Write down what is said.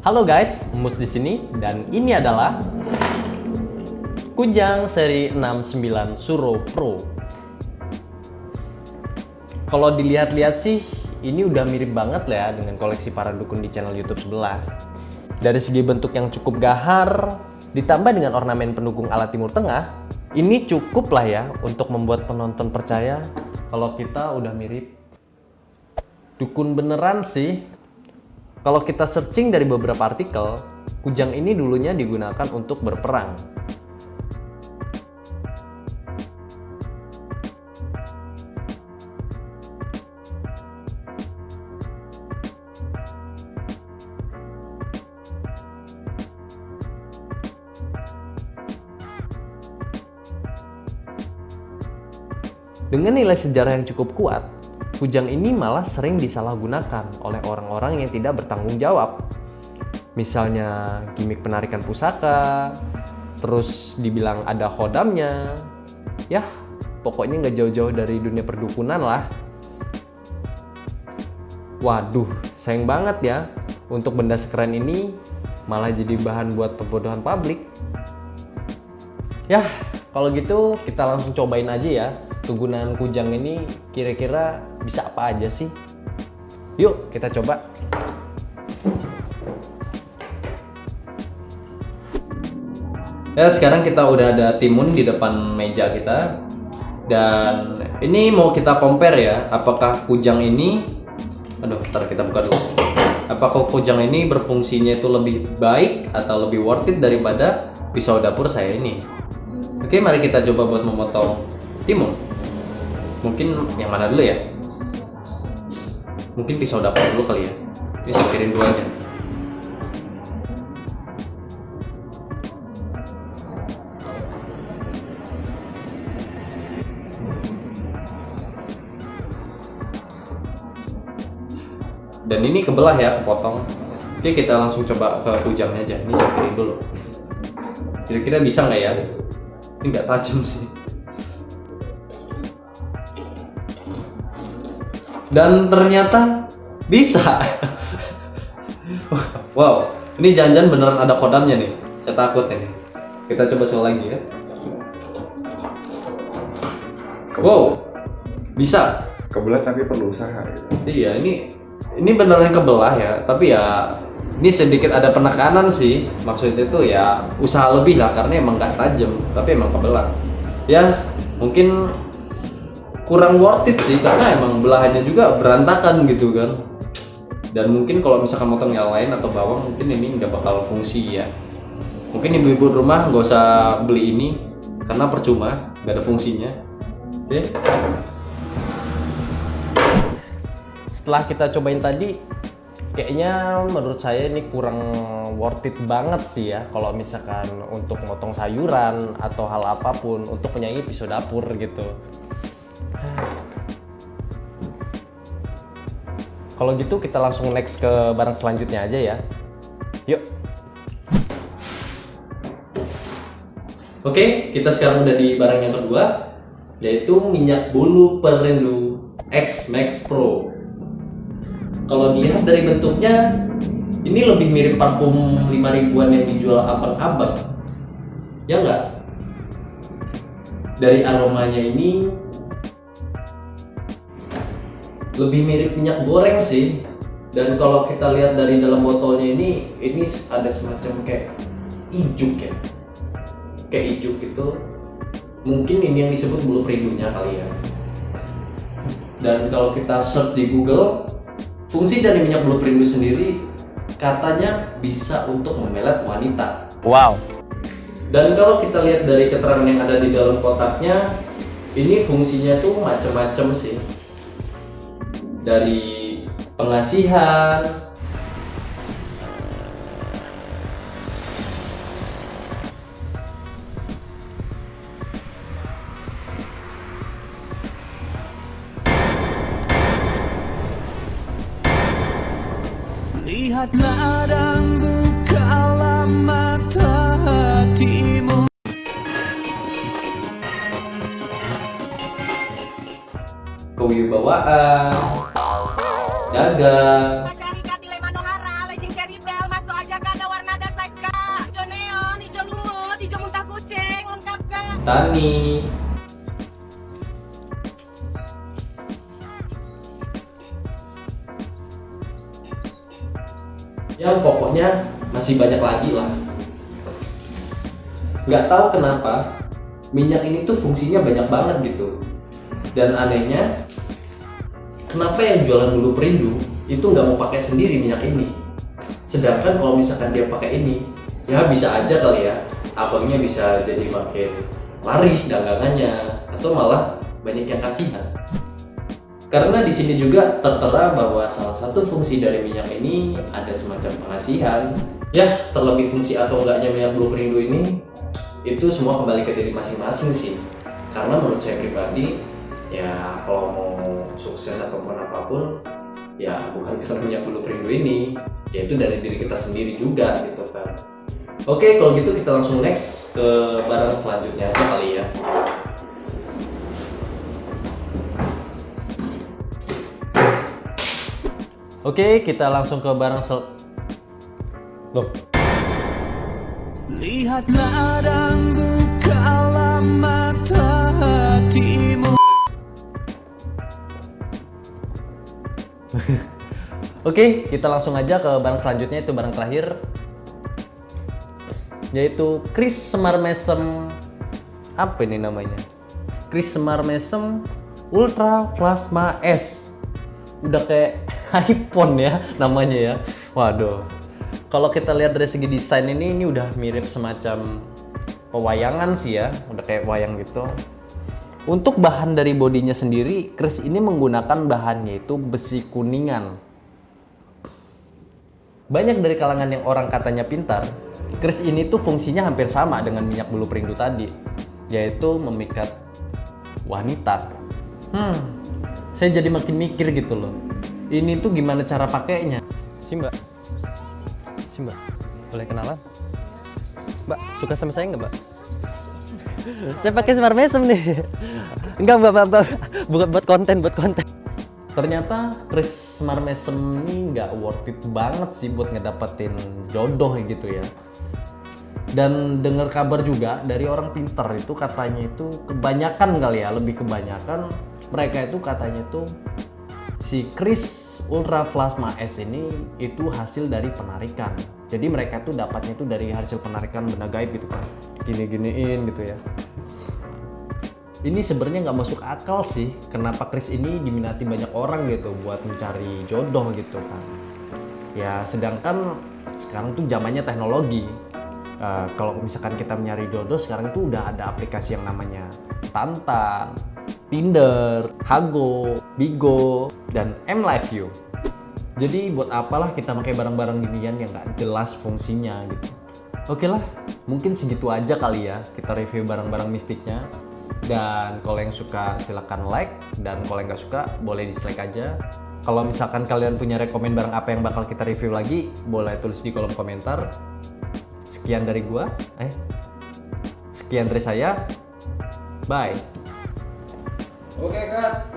Halo guys, Mus di sini dan ini adalah Kujang seri 69 Suro Pro. Kalau dilihat-lihat sih, ini udah mirip banget lah ya dengan koleksi para dukun di channel YouTube sebelah. Dari segi bentuk yang cukup gahar, ditambah dengan ornamen pendukung ala Timur Tengah, ini cukup lah ya untuk membuat penonton percaya kalau kita udah mirip dukun beneran sih. Kalau kita searching dari beberapa artikel, kujang ini dulunya digunakan untuk berperang. Dengan nilai sejarah yang cukup kuat, kujang ini malah sering disalahgunakan oleh orang-orang yang tidak bertanggung jawab. Misalnya gimik penarikan pusaka, terus dibilang ada khodamnya. Yah, pokoknya nggak jauh-jauh dari dunia perdukunan lah. Waduh, sayang banget ya, untuk benda sekeren ini malah jadi bahan buat pembodohan publik. Yah, kalau gitu kita langsung cobain aja ya. Kegunaan kujang ini kira-kira bisa apa aja sih? Yuk kita coba. Ya, sekarang kita udah ada timun di depan meja kita. Dan ini mau kita compare ya, apakah kujang ini, bentar kita buka dulu. Apakah kujang ini berfungsinya itu lebih baik atau lebih worth it daripada pisau dapur saya ini? Oke, mari kita coba buat memotong timun. Mungkin yang mana dulu ya? Mungkin pisau dapur dulu kali ya. Ini sepirin dulu aja. Dan ini kebelah ya, kepotong. Oke, kita langsung coba ke kujangnya aja. Ini sepirin dulu. Kira-kira bisa nggak ya? Ini nggak tajam sih. Dan ternyata bisa. Wow, ini jangan-jangan beneran ada kodamnya nih. Saya takut ini. Kita coba sekali lagi ya. Wow, bisa. Kebelah tapi perlu usaha gitu. Iya, ini beneran kebelah ya. Tapi ya ini sedikit ada penekanan sih. Maksudnya itu ya usaha lebih lah karena emang nggak tajam, tapi emang kebelah. Ya mungkin kurang worth it sih karena emang belahannya juga berantakan gitu kan. Dan mungkin kalau misalkan motong yang lain atau bawang mungkin ini nggak bakal fungsi ya. Mungkin ibu-ibu rumah nggak usah beli ini karena percuma, nggak ada fungsinya. Oke. Setelah kita cobain tadi, kayaknya menurut saya ini kurang worth it banget sih ya kalau misalkan untuk motong sayuran atau hal apapun untuk menyaingi pisau dapur gitu. Kalau gitu kita langsung next ke barang selanjutnya aja ya. Yuk. Oke, kita sekarang udah di barang yang kedua, yaitu minyak bulu perindu X Max Pro. Kalau dilihat dari bentuknya, ini lebih mirip parfum 5 ribuan yang dijual abang-abang. Ya nggak? Dari aromanya ini lebih mirip minyak goreng sih. Dan kalau kita lihat dari dalam botolnya ini ada semacam kayak ijuk ya, kayak ijuk gitu. Mungkin ini yang disebut bulu perindunya kali ya. Dan kalau kita search di Google, fungsi dari minyak bulu perindu sendiri katanya bisa untuk memelet wanita. Wow. Dan kalau kita lihat dari keterangan yang ada di dalam kotaknya, ini fungsinya tuh macam-macam sih. Dari pengasihan, lihatlah dan bukalah mata hatimu. Kewibawaan, dagang, Cari Kati Manohara, Lejeng Ceribel, masuk aja Tani. Yang pokoknya masih banyak lagi lah. Nggak tahu kenapa minyak ini tuh fungsinya banyak banget gitu. Dan anehnya, kenapa yang jualan bulu perindu itu nggak mau pakai sendiri minyak ini? Sedangkan kalau misalkan dia pakai ini, ya bisa aja kali ya, abangnya bisa jadi makin laris dagangannya, atau malah banyak yang kasihan. Karena di sini juga tertera bahwa salah satu fungsi dari minyak ini ada semacam pengasihan. Ya, terlebih fungsi atau enggaknya minyak bulu perindu ini, itu semua kembali ke diri masing-masing sih. Karena menurut saya pribadi, ya kalau mau sukses ataupun apapun, ya bukan karena minyak bulu perindu ini, yaitu dari diri kita sendiri juga gitu kan. Oke, kalau gitu kita langsung next ke barang selanjutnya aja kali ya. Oke, kita langsung ke barang Loh. Lihatlah dan bukalah mata hatimu. Oke, kita langsung aja ke barang selanjutnya, itu barang terakhir, yaitu Kris Semar Mesem. Apa ini namanya? Kris Semar Mesem Ultra Plasma S. Udah kayak iPhone ya namanya ya. Waduh. Kalau kita lihat dari segi desain ini udah mirip semacam pewayangan sih ya, udah kayak wayang gitu. Untuk bahan dari bodinya sendiri, Kris ini menggunakan bahannya itu besi kuningan. Banyak dari kalangan yang orang katanya pintar, Kris ini tuh fungsinya hampir sama dengan minyak bulu perindu tadi, yaitu memikat wanita. Saya jadi makin mikir gitu loh. Ini tuh gimana cara pakainya? Si Mbak, boleh kenalan? Mbak, suka sama saya nggak, Mbak? Saya pakai Semar Mesem nih. Enggak, Mbak. Bukan buat konten. Ternyata Kris Semar Mesem ini nggak worth it banget sih buat ngedapetin jodoh gitu ya. Dan dengar kabar juga dari orang pintar itu katanya itu kebanyakan kali ya, lebih kebanyakan mereka itu katanya itu si Kris Ultra Plasma S ini itu hasil dari penarikan. Jadi mereka tuh dapatnya itu dari hasil penarikan benda gaib gitu kan. Gini-giniin gitu ya. Ini sebenarnya nggak masuk akal sih, kenapa Kris ini diminati banyak orang gitu buat mencari jodoh gitu kan. Ya sedangkan sekarang tuh zamannya teknologi. Kalau misalkan kita mencari jodoh sekarang itu udah ada aplikasi yang namanya Tantan, Tinder, Hago, Bigo, dan MLiveU. Jadi buat apalah kita pakai barang-barang ginian yang nggak jelas fungsinya gitu. Oke lah, mungkin segitu aja kali ya kita review barang-barang mistiknya. Dan kalau yang suka silahkan like, dan kalau yang nggak suka boleh dislike aja. Kalau misalkan kalian punya rekomen barang apa yang bakal kita review lagi, boleh tulis di kolom komentar. Sekian dari saya. Bye. Oke, Kak.